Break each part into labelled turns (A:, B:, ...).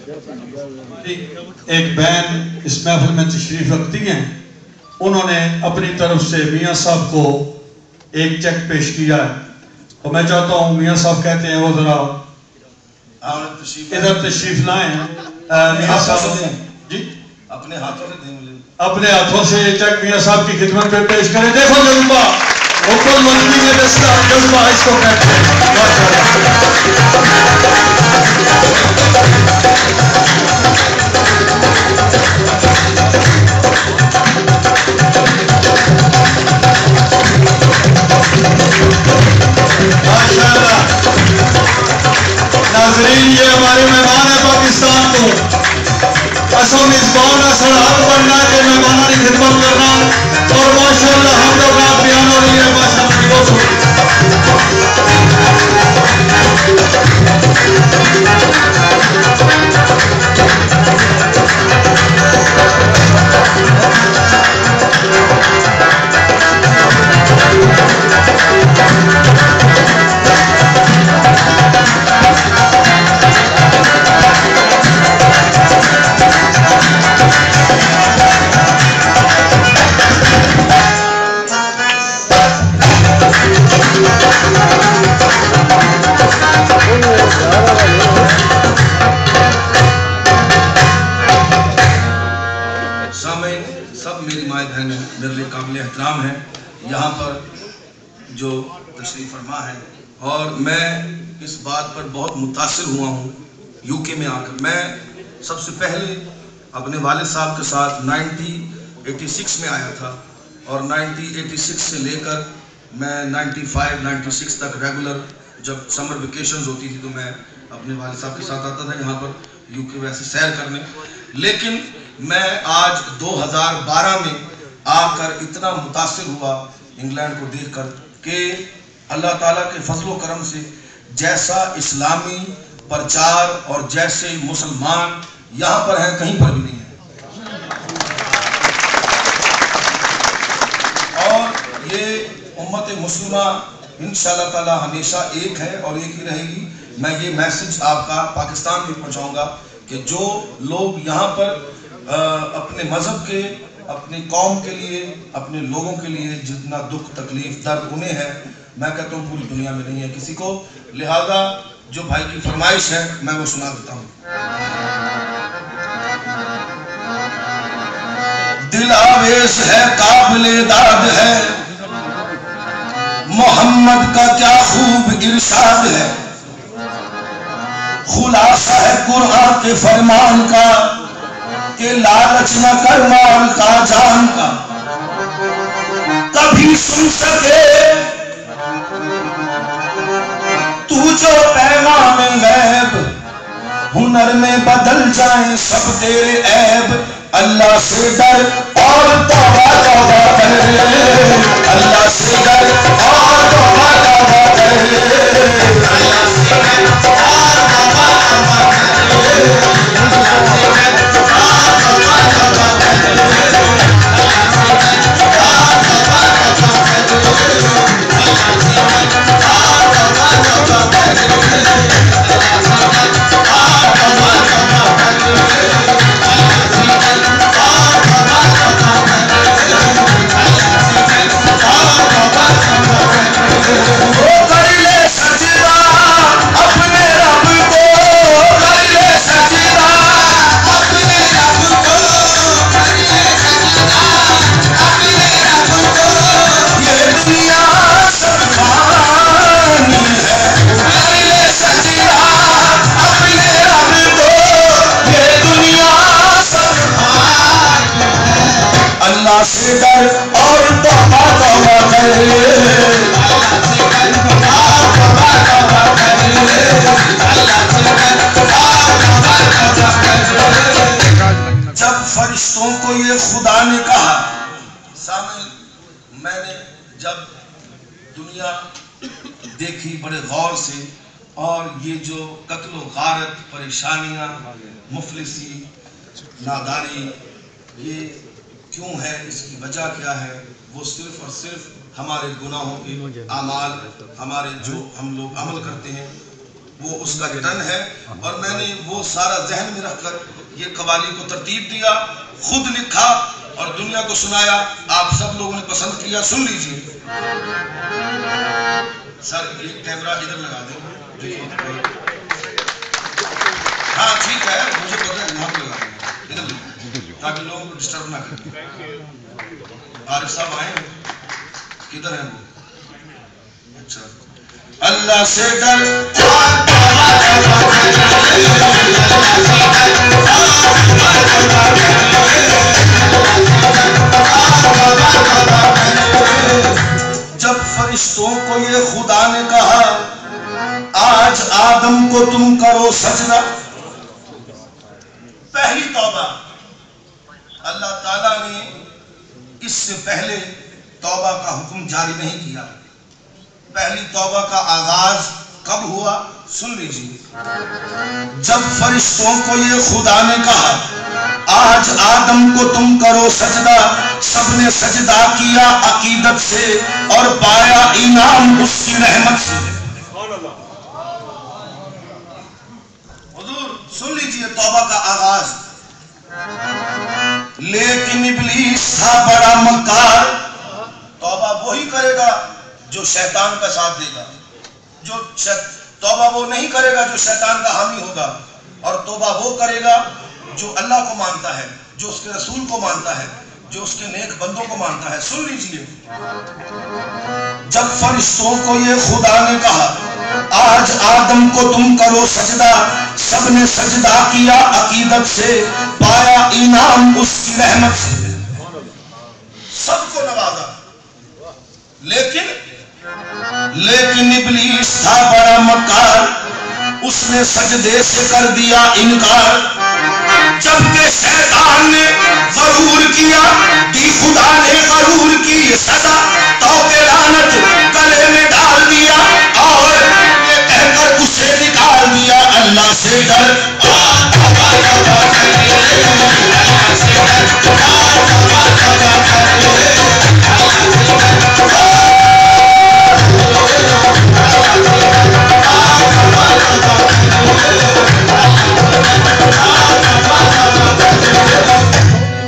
A: एक बहन इस महफिल में तशरीफ रखती हैं, उन्होंने अपनी तरफ से मियाँ साहब को एक चेक पेश किया है, तो मैं चाहता हूँ मियाँ साहब कहते हैं वो जरा इधर तशरीफ लाएं। मियाँ साहब जी
B: अपने हाथों से दें, मुझे
A: अपने हाथों से ये चेक मियाँ साहब की खिदमत में पेश करें। देखो जज्बा, हुक्म मंदी में जज्बा इसको कहते हैं। नाज़रीन, ये हमारे मेहमान है पाकिस्तान को असम मिज़बान सरहद बनना के मेहमानों की खिदमत करना और माशाअल्लाह हम लोग आप बयान हो रही है
B: मेरे लिए काबिल एहतराम है यहाँ पर जो तशरीफ फरमा है, और मैं इस बात पर बहुत मुतासिर हुआ हूँ यूके में आकर। मैं सबसे पहले अपने वालिद साहब के साथ 1986 में आया था, और 1986 से लेकर मैं 95-96 तक रेगुलर जब समर वेकेशंस होती थी तो मैं अपने वालिद साहब के साथ आता था यहाँ पर यूके वैसे सैर करने। लेकिन मैं आज 2012 में आकर इतना मुतासिर हुआ इंग्लैंड को देखकर कि अल्लाह ताला के फजलो करम से जैसा इस्लामी प्रचार और जैसे मुसलमान यहाँ पर हैं कहीं पर भी नहीं है। और ये उम्मत मुस्लिमा इंशाअल्लाह ताला हमेशा एक है और एक ही रहेगी। मैं ये मैसेज आपका पाकिस्तान में पहुँचाऊँगा कि जो लोग यहाँ पर अपने मज़हब के, अपनी कौम के लिए, अपने लोगों के लिए जितना दुख तकलीफ दर्द उन्हें है, मैं कहता हूँ पूरी दुनिया में नहीं है किसी को। लिहाजा जो भाई की फरमाइश है मैं वो सुना देता हूँ। दिल आवेश है, काबिले दाद है, मोहम्मद का क्या खूब इरशाद है, खुलासा है कुरान के फरमान का कि लालच न कर माल का जान का, कभी सुन सके तू जो पैगाम गैब, हुनर में बदल जाए सब तेरे ऐब, अल्लाह से डर और तौबा तौबा कर, अल्लाह से डर और तौबा तौबा कर, अल्लाह से डर और तौबा तौबा कर। से डर और तौबा तौबा कर, जब फरिश्तों को ये खुदा ने कहा, सामने मैंने जब दुनिया देखी बड़े गौर से, और ये जो कत्ल गारत, परेशानियां, मुफलिसी, नादारी, ये क्यों है, इसकी वजह क्या है, वो सिर्फ और सिर्फ हमारे गुनाहों के आमाल, हमारे जो हम लोग अमल करते हैं वो उसका रिटर्न है। और मैंने वो सारा जहन में रखकर ये कवाली को तरतीब दिया, खुद लिखा और दुनिया को सुनाया। आप सब लोगों ने पसंद किया, सुन लीजिए। सर एक कैमरा इधर लगा दो। हाँ ठीक है, मुझे पता है, यहाँ पे लगा इधर, ताकि लोगों को डिस्टर्ब ना करें। आरिफ साहब आए, किधर है वो? अच्छा, अल्लाह से डर जब फरिश्तों को ये खुदा ने कहा आज आदम को तुम करो सजदा, पहली तौबा अल्लाह ताला ने इससे पहले तौबा का हुक्म जारी नहीं किया। पहली तौबा का आगाज कब हुआ सुन लीजिए। जब फरिश्तों को ये खुदा ने कहा आज आदम को तुम करो सजदा, सबने सजदा किया अकीदत से और पाया इनाम उसकी रहमत से। हुजूर सुन लीजिए तौबा का आगाज। लेकिन इब्लीस था बड़ा मक्कार, तौबा वही करेगा जो शैतान का साथ देगा, जो तौबा वो नहीं करेगा जो शैतान का हामी होगा, और तौबा वो करेगा जो अल्लाह को मानता है, जो उसके रसूल को मानता है, जो उसके नेक बंदों को मानता है। सुन लीजिए। जब फरिश्तों को ये खुदा ने कहा आज आदम को तुम करो सजदा, सबने सजदा किया अकीदत से, पाया इनाम उसकी रहमत से, सबको नवाजा। लेकिन इब्लीस था बड़ा मक्कार, उसने सजदे से कर दिया इनकार। जबकि शैतान ने गरूर किया, दी खुदा ने गरूर की सजा, तौबे लानत गले में डाल दिया और ये कहकर उसे निकाल दिया अल्लाह से डर।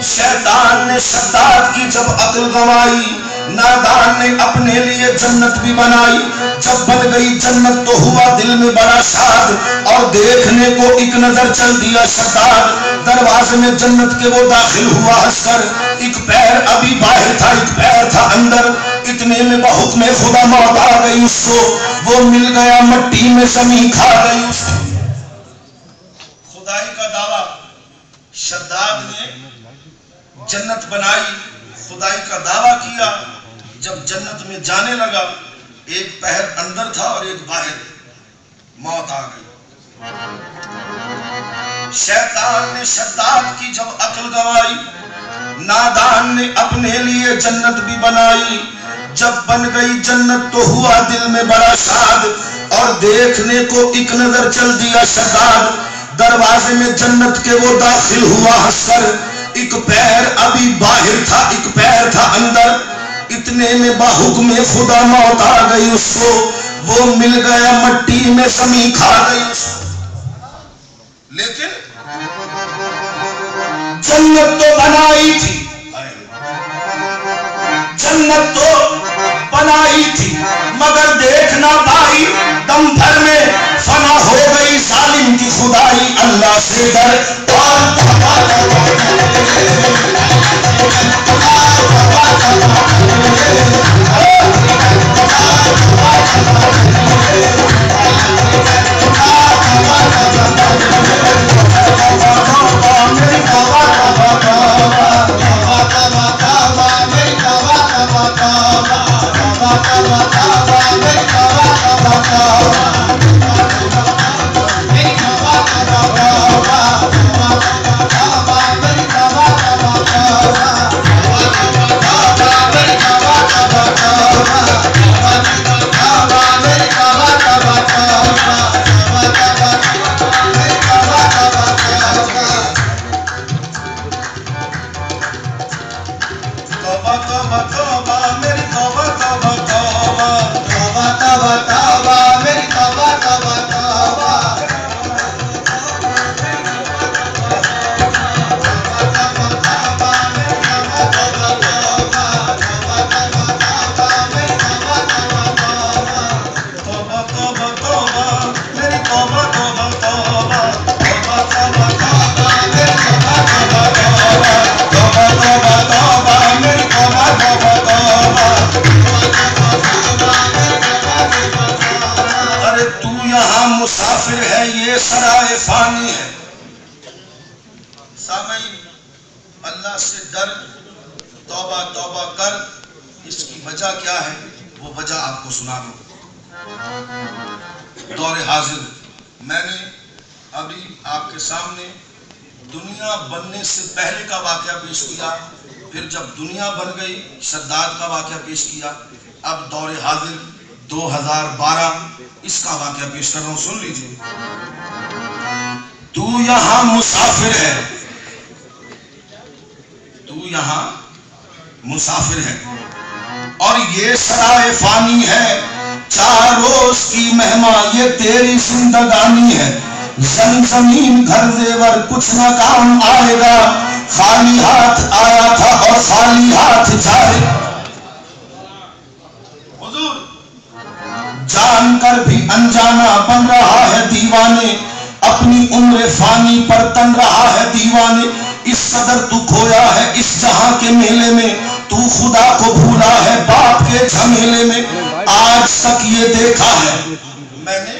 B: शैतान ने शद्दाद की जब अक्ल गंवाई, नादान ने अपने लिए जन्नत भी बनाई। जब बन गई जन्नत तो हुआ दिल में बड़ा शाद, और देखने को एक नजर चल दिया शद्दाद। दरवाजे में जन्नत के वो दाखिल हुआ हंसकर, एक पैर अभी बाहर था एक पैर था अंदर। इतने में बहुत में खुदा मौत आ गई उसको, वो मिल गया मट्टी में जमीन खा गई उसको। खुदाई का दावा शद्दाद ने जन्नत बनाई, खुदाई का दावा किया। जब जन्नत में जाने लगा, एक पैर अंदर था और एक बाहर, मौत आ गई। शैतान ने शद्दाद की जब अक्ल गंवाई, नादान ने अपने लिए जन्नत भी बनाई। जब बन गई जन्नत तो हुआ दिल में बड़ा शाद, और देखने को एक नजर चल दिया शद्दाद। दरवाजे में जन्नत के वो दाखिल हुआ हंसकर, एक पैर अभी बाहर था एक पैर था अंदर। इतने में बाहुक्म खुदा मौत आ गई उसको, वो मिल गया मट्टी में जमीन खा गई उसको। लेकिन जन्नत तो बनाई थी, जन्नत तो बनाई थी, मगर देखना पाई दम भर में फना हो गई जालिम की खुदाई। अल्लाह से डर ये सराय फानी है। सामईन, अल्लाह से डर, तौबा तौबा कर। इसकी वजह क्या है वो वजह आपको सुना दूं। दौरे हाजिर, मैंने अभी आपके सामने दुनिया बनने से पहले का वाकया पेश किया, फिर जब दुनिया बन गई शद्दाद का वाकया पेश किया, अब दौरे हाजिर 2012 इसका वाकया पेश कर रहा हूं। सुन लीजिए। तू यहां मुसाफिर है, तू यहां मुसाफिर है और ये सराय फानी है। 4 रोज की मेहमा ये तेरी जिंदगानी है। जमीन घर जेवर कुछ न काम आएगा। खाली हाथ आया था और खाली हाथ जाएगा। हुजूर, जानकर भी अनजाना बन रहा है दीवाने। अपनी उम्र फानी पर तन रहा है दीवाने। इस कदर तू खोया है इस जहां के मेले में। तू खुदा को भूला है बाप के झमेले में। आज तक ये देखा है मैंने,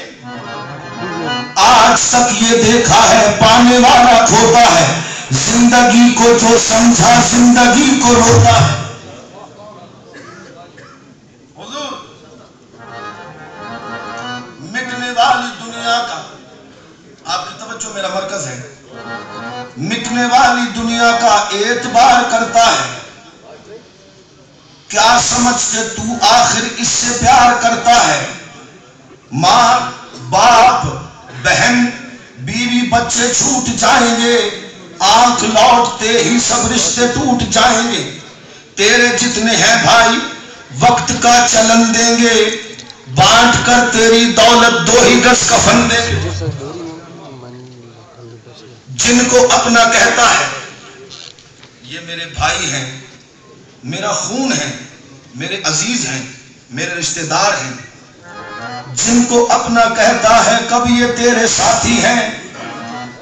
B: आज तक ये देखा है पाने वाला खोता है। जिंदगी को जो समझा जिंदगी को रोता है। हुजूर, मिटने वाली दुनिया का, आपकी तवज्जो मेरा मरकज है, मिटने वाली दुनिया का एतबार करता है। क्या समझ के तू आखिर इससे प्यार करता है। मां बाप बहन बीवी बच्चे छूट जाएंगे। आंख लौटते ही सब रिश्ते टूट जाएंगे। तेरे जितने हैं भाई वक्त का चलन देंगे। बांट कर तेरी दौलत 2 ही गज कफन देंगे। जिनको अपना कहता है ये मेरे भाई हैं, मेरा खून है, मेरे अजीज हैं, मेरे रिश्तेदार हैं। जिनको अपना कहता है कब ये तेरे साथी हैं।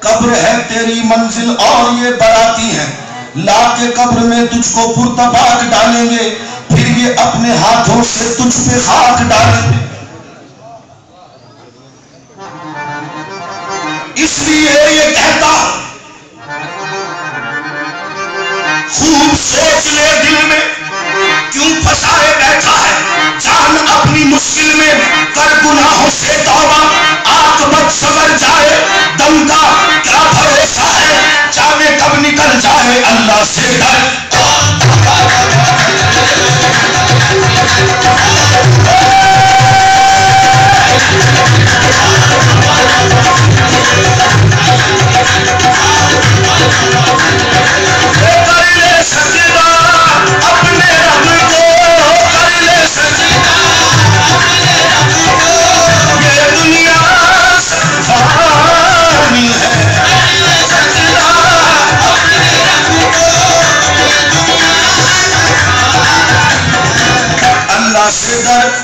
B: कब्र है तेरी मंजिल और ये बराती हैं। लाके कब्र में तुझको पुरतबाक डालेंगे। फिर ये अपने हाथों से तुझ पे खाक डालेंगे। इसलिए ये कहता हूं, खूब सोच ले दिल में क्यों फंसाए बैठा है। जान अपनी मुश्किल में कर गुनाहों से तौबा। आकबत सवर जाए दम का क्या भरोसा है। जाने कब निकल जाए अल्लाह से डर। से डर।